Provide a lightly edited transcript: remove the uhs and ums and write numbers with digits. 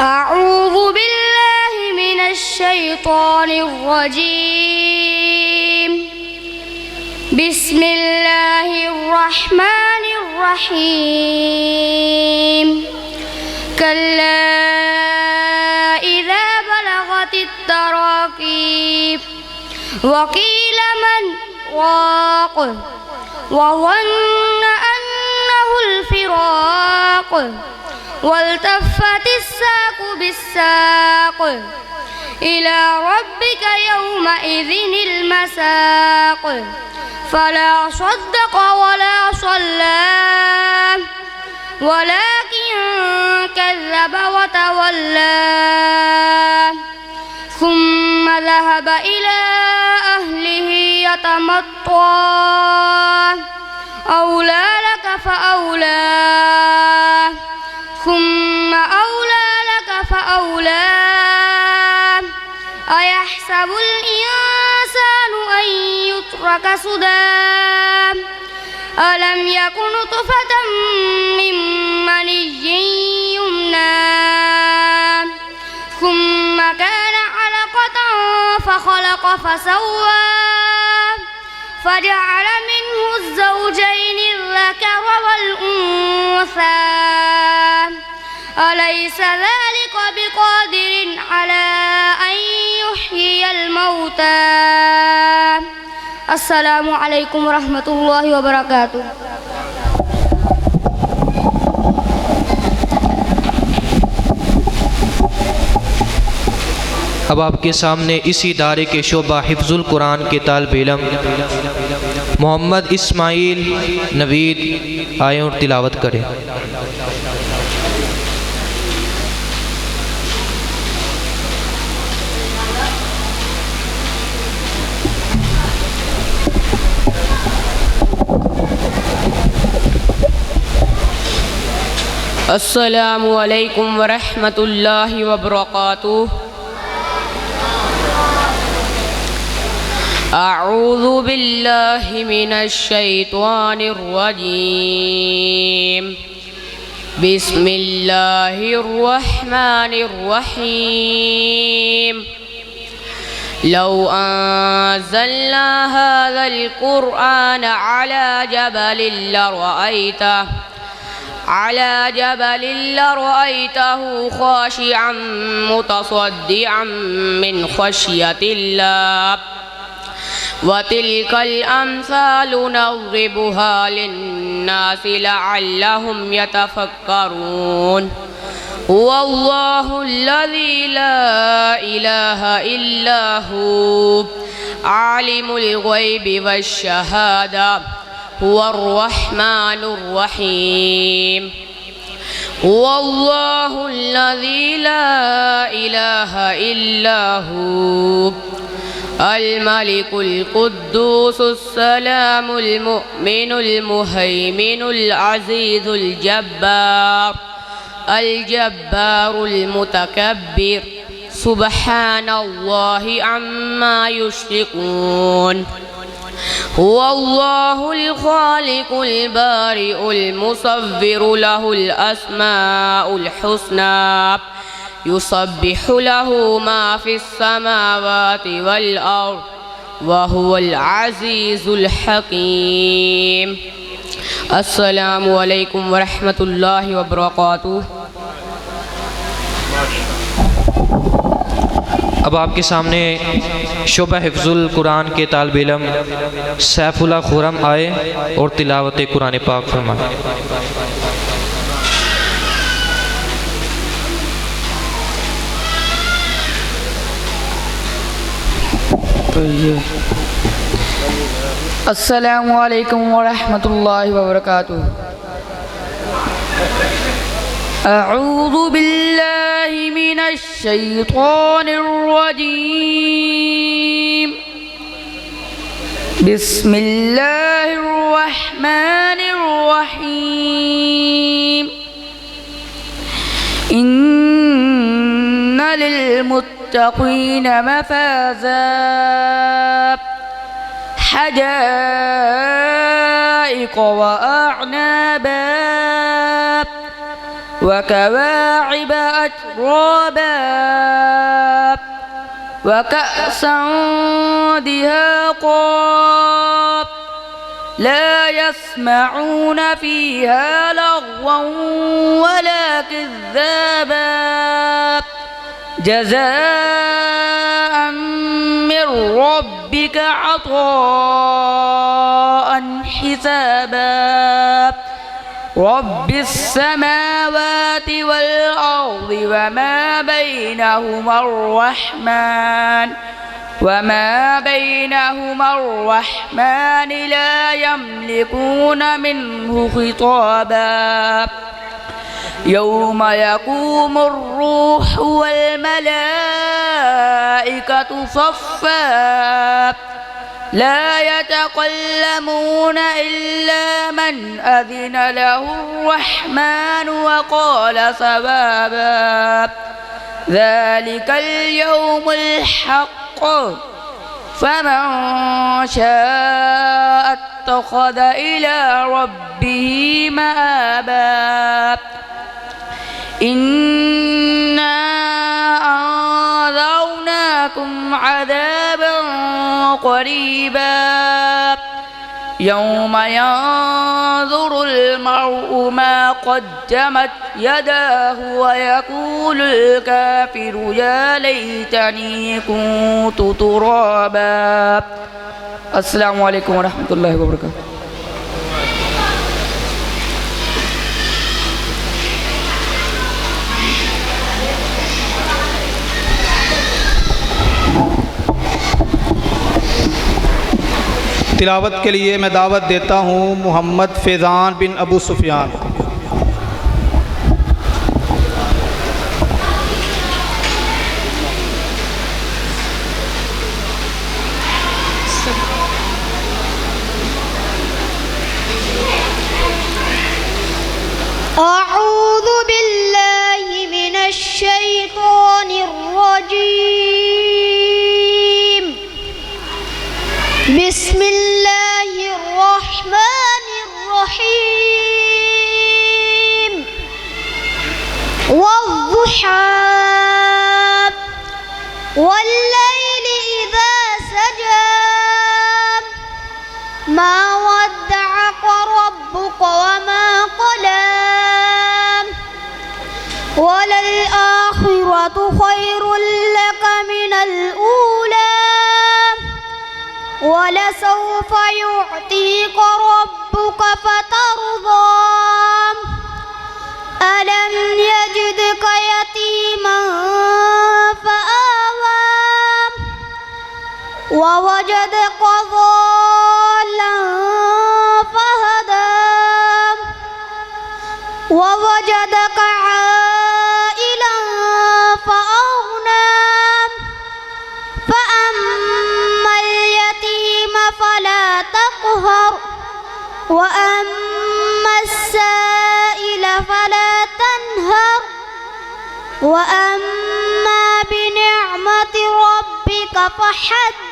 أعوذ بالله من الشيطان الرجيم. بسم الله الرحمن الرحيم. كلا إذا بلغت التراقي وقيل من راق وظن أنه الفراق والتفت الساق بالساق إلى ربك يومئذ المساق فلا صدق ولا صلى ولكن كذب وتولى ثم ذهب إلى أهله يتمطى أولى لك فأولى ثم أولى لك فأولى أيحسب الإنسان أن يترك سدى ألم يكن نطفة من مني يمنى ثم كان علقة فخلق فسوى فجعل منه الزوجين الذكر والأنثى أليس ذلك بقادر على أن يحيي الموتى. السلام عليكم ورحمة الله وبركاته. अब आपके सामने इसी इदारे के शोबा हिफ्जुल कुरान के तालिब इल्म मोहम्मद इस्माइल नवीद आए और तिलावत करें। अस्सलामु अलैकुम वरहमतुल्लाहि वबरकातुह। अऊज़ु बिल्लाहि मिनश शैतानिर रजीम। बिस्मिल्लाहिर रहमानिर रहीम। लौ अंज़लना हाज़ल क़ुरआन على جبل لرأيته خاشعا متصدعا من خشية الله وتلك الأمثال نضربها للناس لعلهم يتفكرون. هو الله الذي لا إله إلا هو عالم الغيب والشهادة هو الرحمن الرحيم. هو الله الذي لا إله إلا هو الملك القدوس السلام المؤمن المهيمن العزيز الجبار المتكبر سبحان الله عما يشركون. هو الله الخالق البارئ المصور له الأسماء الحسنى يسبح له ما في السماوات والأرض وهو العزيز الحكيم. السلام عليكم ورحمة الله وبركاته. अब आपके सामने शोबा हिफ्जुल कुरान के तालिब इल्म सैफुल्लाह खुरम आए और तिलावत कुरान पाक फरमाएं। अस्सलामु अलैकुम वरहमतुल्लाहि वबरकातुह। अऊज़ु बिल्लाहि मिनश शैतानिर रजीम। बिस्मिल्लाहिर रहमानिर रहीम। इन्न लिलमुत्तक़ीन मफ़ाज़ा حدائق وأعنابا وكواعب أترابا وكأسا دهاقا لا يسمعون فيها لغوا ولا كذابا جزاء من ربك عطاء حسابا رب السماوات والأرض وما بينهما الرحمن لا يملكون منه خطابا يوم يقوم الروح والملائكة صفا لا يتكلمون إلا من أذن له الرحمن وقال صوابا ذلك اليوم الحق فمن شاء اتخذ إلى ربه مآبا إنا أنذرناكم عذابا قريبا يوم ينظر المرء ما قدمت يداه ويقول الكافر يا ليتني كنت ترابا السلام عليكم ورحمة الله وبركاته. तिलावत के लिए मैं दावत देता हूँ मोहम्मद फैज़ान बिन अबू सुफियान। أعوذ بالله من الشيطان الرجيم بسم الله الرحمن الرحيم والضحى والليل إذا سجى ما ودعك ربك وما قلى وللآخرة خير لك من الأولى ولسوف يعطيك ربك فترضى ألم يجدك يتيما فآوى ووجدك ضالا فهدى ووجدك عائلا فأغنى فأما اليتيم فلا تقهر وأما السائل فلا تنهر وأما بنعمة ربك فحدث